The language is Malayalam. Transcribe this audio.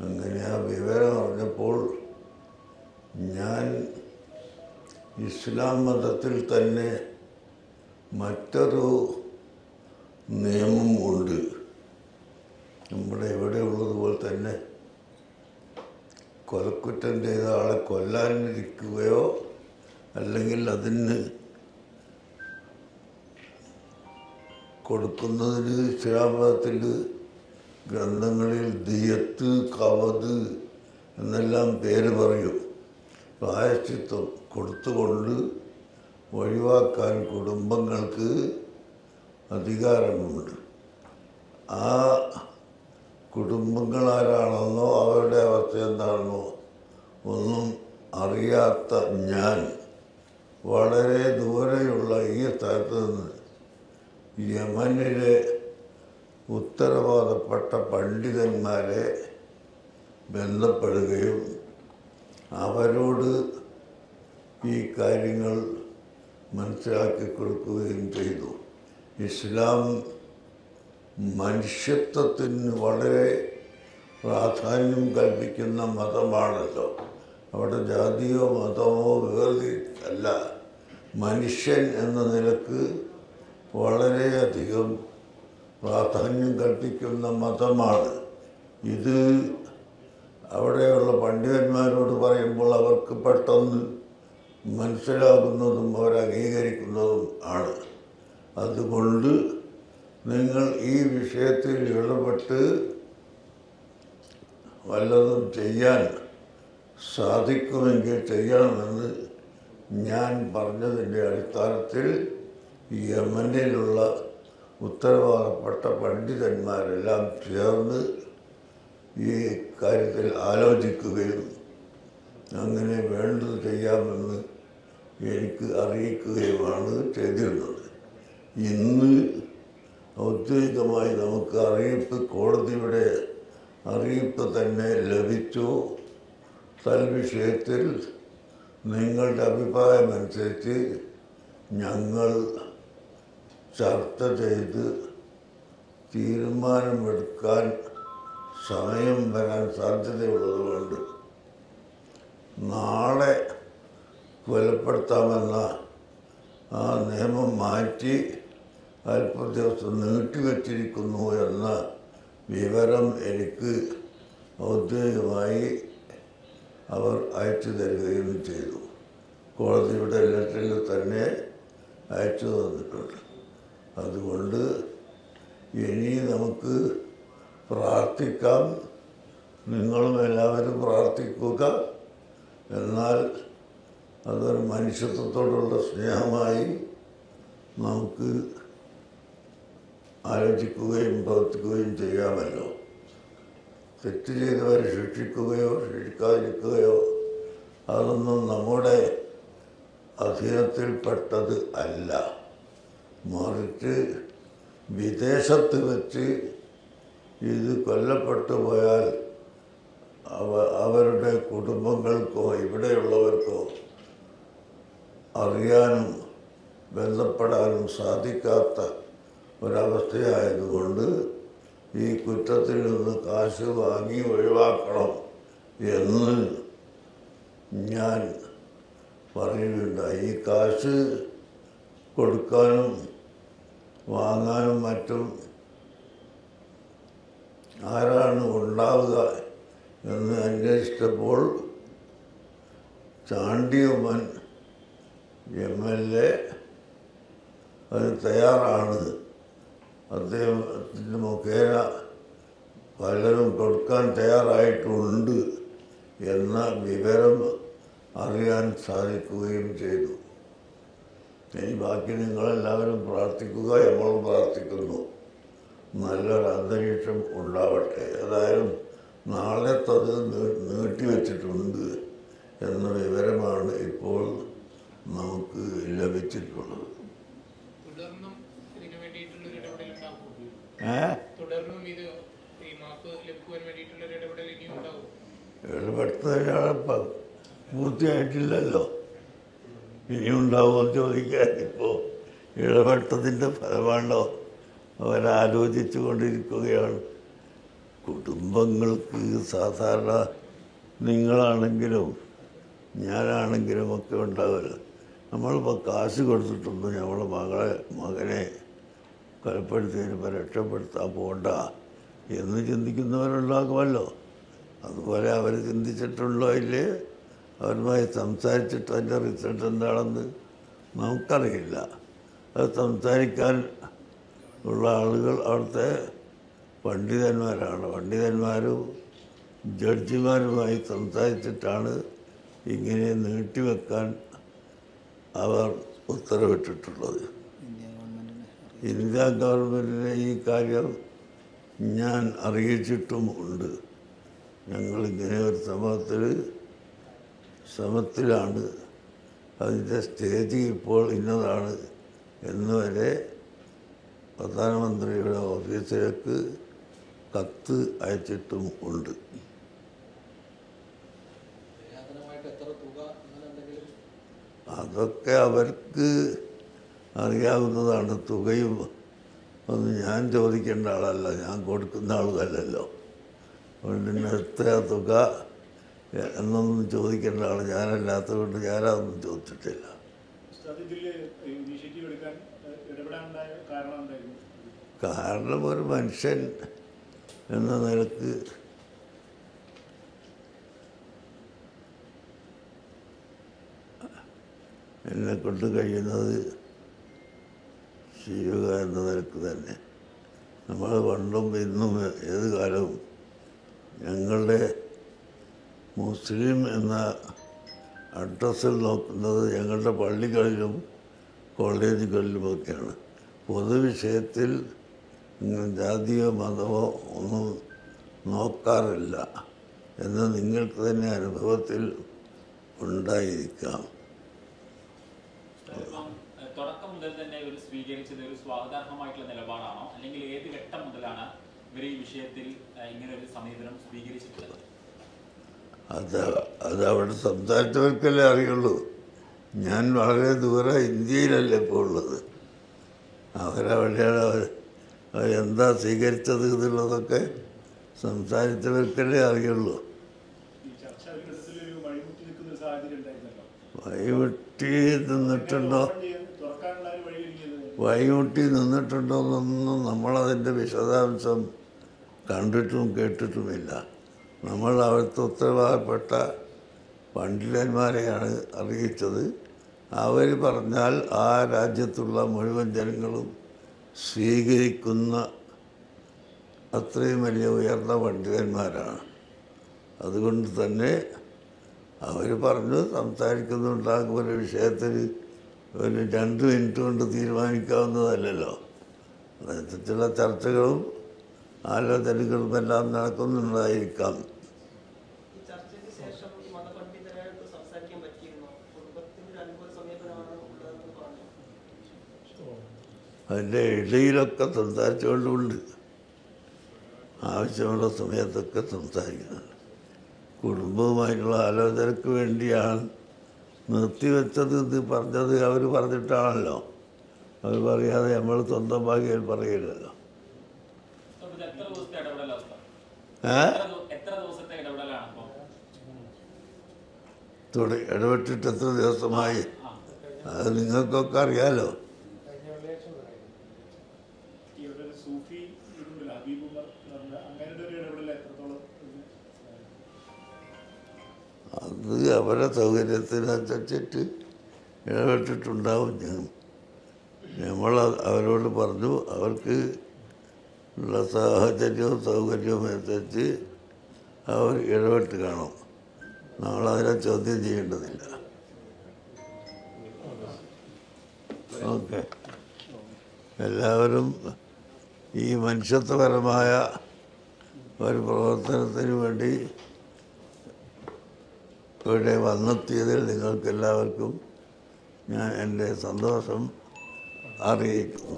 അങ്ങനെ ആ വിവരം അറിഞ്ഞപ്പോൾ ഞാൻ ഇസ്ലാം മതത്തിൽ തന്നെ മറ്റൊരു നിയമം ഉണ്ട്. നമ്മുടെ ഇവിടെ ഉള്ളതുപോലെ തന്നെ കൊലക്കുറ്റം ചെയ്ത ആളെ കൊല്ലാനിരിക്കുകയോ അല്ലെങ്കിൽ അതിന് കൊടുക്കുന്നതിന് ഇസ്ലാം മതത്തിൽ ഗ്രന്ഥങ്ങളിൽ ദിയത്ത്, കവത് എന്നെല്ലാം പേര് പറയും. പ്രായശ്ചിത്വം കൊടുത്തുകൊണ്ട് ഒഴിവാക്കാൻ കുടുംബങ്ങൾക്ക് അധികാരമുണ്ട്. ആ കുടുംബങ്ങളാരാണെന്നോ അവരുടെ അവസ്ഥ എന്താണെന്നോ ഒന്നും അറിയാത്ത ഞാൻ വളരെ ദൂരെയുള്ള ഈ സ്ഥലത്ത് നിന്ന് യമനിലെ ഉത്തരവാദപ്പെട്ട പണ്ഡിതന്മാരെ ബന്ധപ്പെടുകയും അവരോട് ഈ കാര്യങ്ങൾ മനസ്സിലാക്കി കൊടുക്കുകയും ചെയ്തു. ഇസ്ലാം മനുഷ്യത്വത്തിന് വളരെ പ്രാധാന്യം കൽപ്പിക്കുന്ന മതമാണല്ലോ. അവിടെ ജാതിയോ മതമോ വേർതിരിച്ചല്ല, മനുഷ്യൻ എന്ന നിലക്ക് വളരെയധികം പ്രാധാന്യം കൽപ്പിക്കുന്ന മതമാണ് ഇത്. അവിടെയുള്ള പണ്ഡിതന്മാരോട് പറയുമ്പോൾ അവർക്ക് പെട്ടെന്ന് മനസ്സിലാകുന്നതും അവർ അംഗീകരിക്കുന്നതും ആണ്. അതുകൊണ്ട് നിങ്ങൾ ഈ വിഷയത്തിൽ ഇടപെട്ട് വല്ലതും ചെയ്യാൻ സാധിക്കുമെങ്കിൽ ചെയ്യണമെന്ന് ഞാൻ പറഞ്ഞതിൻ്റെ അടിസ്ഥാനത്തിൽ യമനിലുള്ള ഉത്തരവാദപ്പെട്ട പണ്ഡിതന്മാരെല്ലാം ചേർന്ന് ഈ കാര്യത്തിൽ ആലോചിക്കുകയും അങ്ങനെ വേണ്ടത് ചെയ്യാമെന്ന് എനിക്ക് അറിയിക്കുകയുമാണ് ചെയ്തിരുന്നത്. ഇന്ന് ഔദ്യോഗികമായി നമുക്ക് അറിയിപ്പ്, കോടതിയുടെ അറിയിപ്പ് തന്നെ ലഭിച്ചു. തൽവിഷയത്തിൽ നിങ്ങളുടെ അഭിപ്രായമനുസരിച്ച് ഞങ്ങൾ ചർച്ച ചെയ്ത് തീരുമാനമെടുക്കാൻ സമയം വരാൻ സാധ്യതയുള്ളതുകൊണ്ട് നാളെ കൊലപ്പെടുത്താമെന്ന ആ നിയമം മാറ്റി അല്പ ദിവസം നീട്ടിവച്ചിരിക്കുന്നു എന്ന വിവരം എനിക്ക് ഔദ്യോഗികമായി അവർ അയച്ചു തരികയും ചെയ്തു. കോടതിയുടെ ലെറ്ററിൽ തന്നെ അയച്ചു തന്നിട്ടുണ്ട്. അതുകൊണ്ട് ഇനി നമുക്ക് പ്രാർത്ഥിക്കാം. നിങ്ങളും എല്ലാവരും പ്രാർത്ഥിക്കുക. എന്നാൽ അതൊരു മനുഷ്യത്വത്തോടുള്ള സ്നേഹമായി നമുക്ക് ആലോചിക്കുകയും പ്രവർത്തിക്കുകയും ചെയ്യാമല്ലോ. തെറ്റ് ചെയ്തവരെ ശിക്ഷിക്കുകയോ ശിക്ഷിക്കാതിരിക്കുകയോ അതൊന്നും നമ്മുടെ അധീനത്തിൽപ്പെട്ടത് അല്ല. മറിച്ച് വിദേശത്ത് വെച്ച് ഇത് കൊല്ലപ്പെട്ടു പോയാൽ അവരുടെ കുടുംബങ്ങൾക്കോ ഇവിടെയുള്ളവർക്കോ അറിയാനും ബന്ധപ്പെടാനും സാധിക്കാത്ത ഒരവസ്ഥയായതുകൊണ്ട് ഈ കുറ്റത്തിൽ നിന്ന് കാശ് വാങ്ങി ഒഴിവാക്കണം എന്ന് ഞാൻ പറയുകയുണ്ടായി. ഈ കാശ് കൊടുക്കാനും വാങ്ങാനും മറ്റും ആരാണ് ഉണ്ടാവുക എന്ന് അന്വേഷിച്ചപ്പോൾ ചാണ്ടിയുമ്മൻ MLA അത് തയ്യാറാണ്, അദ്ദേഹത്തിൻ്റെ മുഖേന പലരും കൊടുക്കാൻ തയ്യാറായിട്ടുണ്ട് എന്ന വിവരം അറിയാൻ സാധിക്കുകയും ചെയ്തു. ഇനി ബാക്കി നിങ്ങളെല്ലാവരും പ്രാർത്ഥിക്കുക, നമ്മളും പ്രാർത്ഥിക്കുന്നു. നല്ലൊരു അന്തരീക്ഷം ഉണ്ടാവട്ടെ. ഏതായാലും നാളത്തത് നീട്ടിവെച്ചിട്ടുണ്ട് എന്ന വിവരമാണ് ഇപ്പോൾ നമുക്ക് ലഭിച്ചിട്ടുള്ളത്. ഇടപെടുത്തതിനാണ് പൂർത്തിയായിട്ടില്ലല്ലോ. ഇനിയുണ്ടാവുമോ ചോദിക്കാൻ. ഇപ്പോൾ ഇടപെട്ടതിൻ്റെ ഫലമാണോ അവരാലോചിച്ചു കൊണ്ടിരിക്കുകയാണ്. കുടുംബങ്ങൾക്ക് സാധാരണ നിങ്ങളാണെങ്കിലും ഞാനാണെങ്കിലും ഒക്കെ ഉണ്ടാവില്ല. നമ്മളിപ്പോൾ കാശ് കൊടുത്തിട്ടൊന്നും നമ്മളെ മകനെ കൊലപ്പെടുത്തിയതിനിപ്പോൾ രക്ഷപ്പെടുത്താൻ പോകണ്ട എന്ന് ചിന്തിക്കുന്നവരുണ്ടാകുമല്ലോ. അതുപോലെ അവർ ചിന്തിച്ചിട്ടുണ്ടോ ഇല്ലേ, അവരുമായി സംസാരിച്ചിട്ട് അതിൻ്റെ റിസൾട്ട് എന്താണെന്ന് നമുക്കറിയില്ല. അത് സംസാരിക്കാൻ ഉള്ള ആളുകൾ അവിടുത്തെ പണ്ഡിതന്മാരാണ്. പണ്ഡിതന്മാരും ജഡ്ജിമാരുമായി സംസാരിച്ചിട്ടാണ് ഇങ്ങനെ നീട്ടിവെക്കാൻ അവർ ഉത്തരവിട്ടിട്ടുള്ളത്. ഇന്ത്യ ഗവൺമെൻറ്റിനെ ഈ കാര്യം ഞാൻ അറിയിച്ചിട്ടും ഉണ്ട്. ഞങ്ങളിങ്ങനെ ഒരു ശ്രമത്തിലാണ്, അതിൻ്റെ സ്റ്റേജ് ഇപ്പോൾ ഇന്നതാണ് എന്ന് വരെ പ്രധാനമന്ത്രിയുടെ ഓഫീസിലേക്ക് കത്ത് അയച്ചിട്ടും ഉണ്ട്. അതൊക്കെ അവർക്ക് അറിയാവുന്നതാണ്. തുകയും ഒന്നും ഞാൻ ചോദിക്കേണ്ട ആളല്ല, ഞാൻ കൊടുക്കുന്ന ആളുമല്ലല്ലോ. അതുകൊണ്ട് എത്ര തുക എന്നൊന്നും ചോദിക്കേണ്ട ആൾ ഞാനല്ലാത്തത് കൊണ്ട് ഞാനതൊന്നും ചോദിച്ചിട്ടില്ല. കാരണം ഒരു മനുഷ്യൻ എന്ന നിലക്ക് എന്നെക്കൊണ്ട് കഴിയുന്നത് ചെയ്യുക എന്ന നിലക്ക് തന്നെ. നമ്മൾ പണ്ടും ഇന്നും ഏത് കാലവും ഞങ്ങളുടെ മുസ്ലിം എന്ന അഡ്രസ്സിൽ നോക്കുന്നത് ഞങ്ങളുടെ പള്ളികളിലും കോളേജുകളിലുമൊക്കെയാണ്. പൊതുവിഷയത്തിൽ ജാതിയോ മതമോ ഒന്നും നോക്കാറില്ല എന്ന് നിങ്ങൾക്ക് തന്നെ അനുഭവത്തിൽ ഉണ്ടായിരിക്കാം. തുടക്കം മുതൽ തന്നെ ഇവർ സ്വീകരിച്ചത് ഒരു സ്വാഗതാർഹമായിട്ടുള്ള നിലപാടാണോ, അല്ലെങ്കിൽ ഏത് ഘട്ടം മുതലാണ് ഇവർ ഈ വിഷയത്തിൽ ഇങ്ങനെ ഒരു സമീപനം സ്വീകരിച്ചിട്ടുള്ളത്? അത് അവിടെ സംസാരിച്ചവർക്കല്ലേ അറിയുള്ളൂ. ഞാൻ വളരെ ദൂരെ ഇന്ത്യയിലല്ലേ ഇപ്പോൾ ഉള്ളത്. അവരവിടെയാണ് അവരെന്താ സ്വീകരിച്ചത് എന്നുള്ളതൊക്കെ സംസാരിച്ചവർക്കല്ലേ അറിയുള്ളൂ. വഴിമുട്ടി നിന്നിട്ടുണ്ടോയെന്നൊന്നും നമ്മളതിൻ്റെ വിശദാംശം കണ്ടിട്ടും കേട്ടിട്ടുമില്ല. നമ്മൾ അവിടുത്തെ ഉത്തരവാദപ്പെട്ട പണ്ഡിതന്മാരെയാണ് അറിയിച്ചത്. അവർ പറഞ്ഞാൽ ആ രാജ്യത്തുള്ള മുഴുവൻ ജനങ്ങളും സ്വീകരിക്കുന്ന അത്രയും വലിയ ഉയർന്ന പണ്ഡിതന്മാരാണ്. അതുകൊണ്ട് തന്നെ അവർ പറഞ്ഞു സംസാരിക്കുന്നുണ്ടാകും. ഒരു വിഷയത്തിൽ ഒരു 2 മിനിറ്റ് കൊണ്ട് തീരുമാനിക്കാവുന്നതല്ലല്ലോ. അതനുസരിച്ചുള്ള ചർച്ചകളും ആലോചനകളും എല്ലാം നടക്കുന്നുണ്ടായിരിക്കാം. അതിൻ്റെ ഇടയിലൊക്കെ സംസാരിച്ചുകൊണ്ടുമുണ്ട്. ആവശ്യമുള്ള സമയത്തൊക്കെ സംസാരിക്കുന്നുണ്ട്. കുടുംബവുമായിട്ടുള്ള ആലോചനയ്ക്ക് വേണ്ടിയാണ് നിർത്തിവെച്ചത് ഇത് പറഞ്ഞത്. അവർ പറഞ്ഞിട്ടാണല്ലോ. അവർ പറയാതെ നമ്മൾ സ്വന്തം ഭാഗ്യയിൽ പറയില്ലല്ലോ. ഇടപെട്ടിട്ട് എത്ര ദിവസമായി അത് നിങ്ങൾക്കൊക്കെ അറിയാലോ. അത് അവരുടെ സൗകര്യത്തിനനുസരിച്ചിട്ട് ഇടപെട്ടിട്ടുണ്ടാവും. നമ്മൾ അവരോട് പറഞ്ഞു അവർക്ക് ഉള്ള സാഹചര്യവും സൗകര്യവും അനുസരിച്ച് അവർ ഇടപെട്ട് കാണും. നമ്മളതിനെ ചോദ്യം ചെയ്യേണ്ടതില്ല. ഓക്കെ, എല്ലാവരും ഈ മനുഷ്യത്വപരമായ ഒരു പ്രവർത്തനത്തിന് വേണ്ടി ഇവിടെ വന്നെത്തിയതിൽ നിങ്ങൾക്കെല്ലാവർക്കും ഞാൻ എൻ്റെ സന്തോഷം അറിയിക്കുന്നു.